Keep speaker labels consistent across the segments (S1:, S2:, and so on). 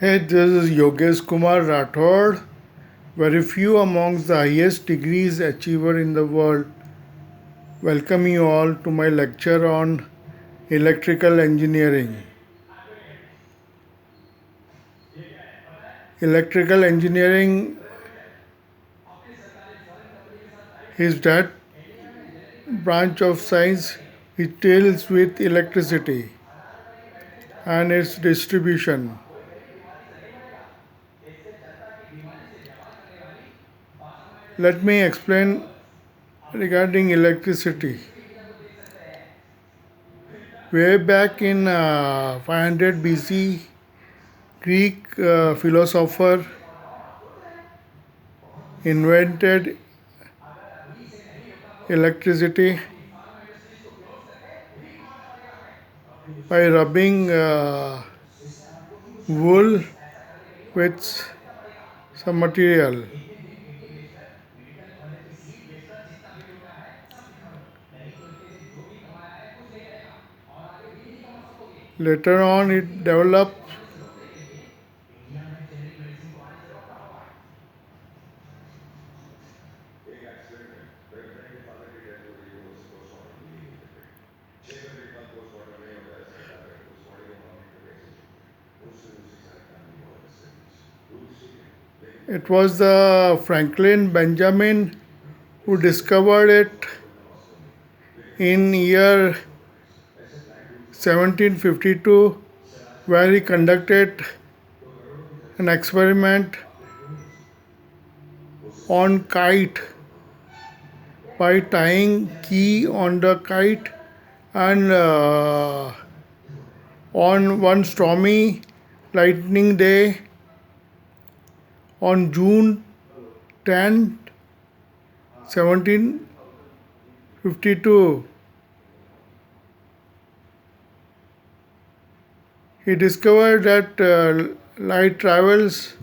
S1: Hey, this is Yogeshkumar Rathod. Very few amongst the highest degrees achiever in the world. Welcome you all to my lecture on electrical engineering. Electrical engineering is that branch of science which deals with electricity and its distribution. Let me explain regarding electricity. Way back in 500 BC, Greek philosopher invented electricity by rubbing wool with some material. Later on, it developed it was the Franklin Benjamin who discovered it in year 1752, where he conducted an experiment on kite by tying key on the kite, and on one stormy lightning day on June 10, 1752, he discovered that light travels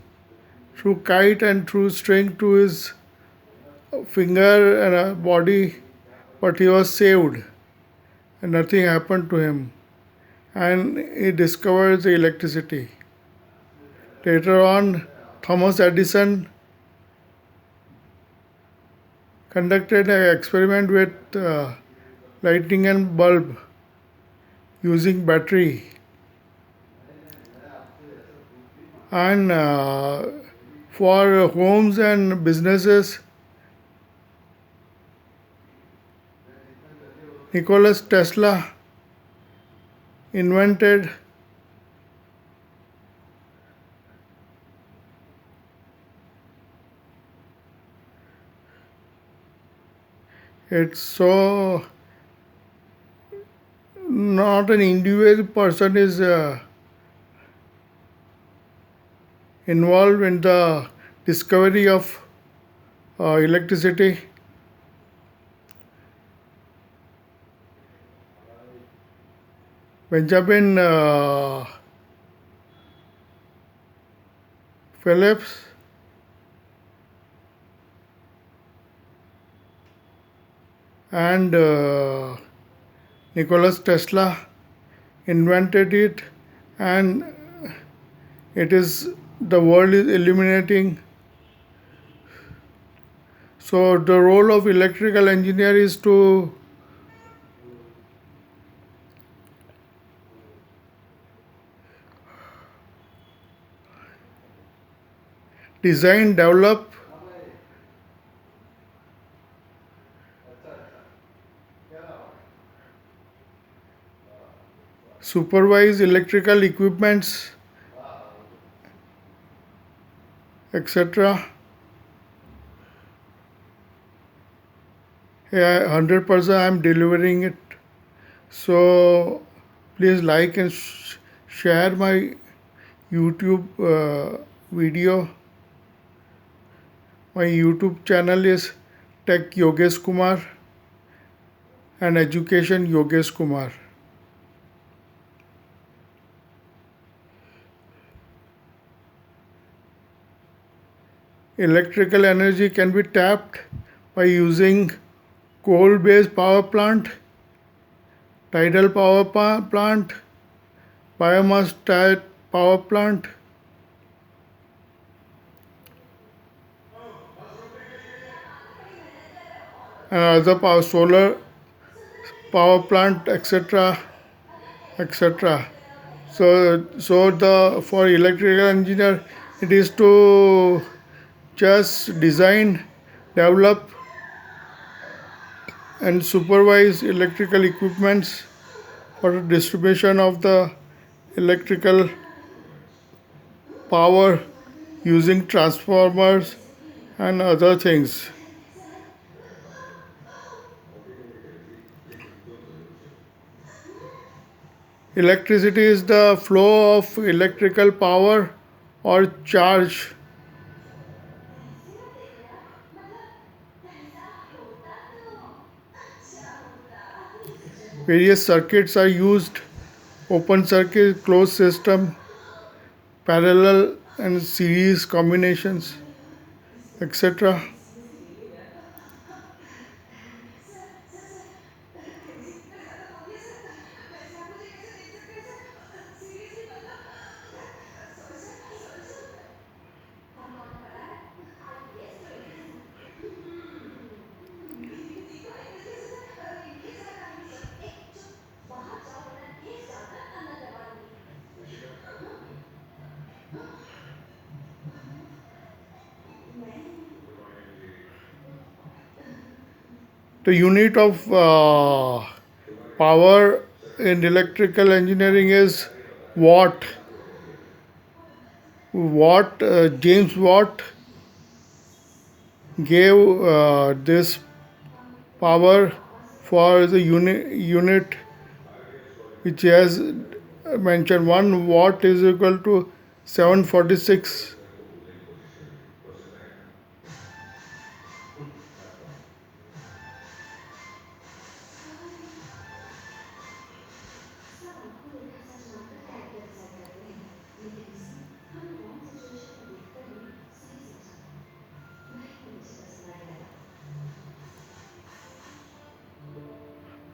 S1: through kite and through string to his finger and body, but he was saved and nothing happened to him. And he discovered the electricity. Later on, Thomas Edison conducted an experiment with lighting and bulb using battery, and for homes and businesses, Nicholas Tesla invented it. So not an individual person is involved in the discovery of electricity. Benjamin Phillips and Nicholas Tesla invented it, and it is the world is illuminating. So the role of electrical engineer is to design, develop, supervise electrical equipments, etc. Yeah, 100% I am delivering it. So please like and share my YouTube video. My YouTube channel is Tech Yogeshkumar and Education Yogeshkumar. Electrical energy can be tapped by using coal-based power plant, tidal power plant, biomass power plant, and other power, solar power plant, etc., etc. So the for electrical engineer, it is to just design, develop, and supervise electrical equipments for distribution of the electrical power using transformers and other things. Electricity is the flow of electrical power or charge. Various circuits are used: open circuit, closed system, parallel and series combinations, etc. The unit of power in electrical engineering is watt. James Watt gave this power for the unit which he has mentioned. 1 watt is equal to 746.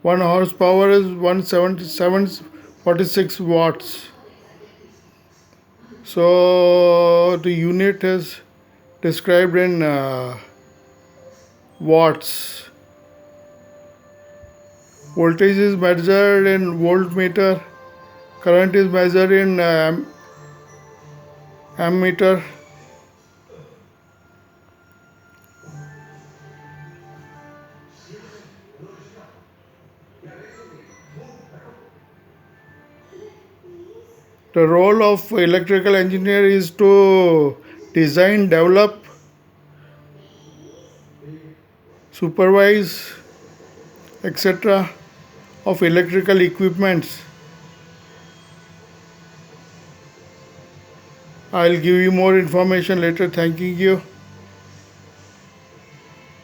S1: One horsepower is 177.46 watts. So the unit is described in watts. Voltage is measured in voltmeter. Current is measured in ammeter. The role of electrical engineer is to design, develop, supervise, etc. of electrical equipments. I'll give you more information later. Thanking you.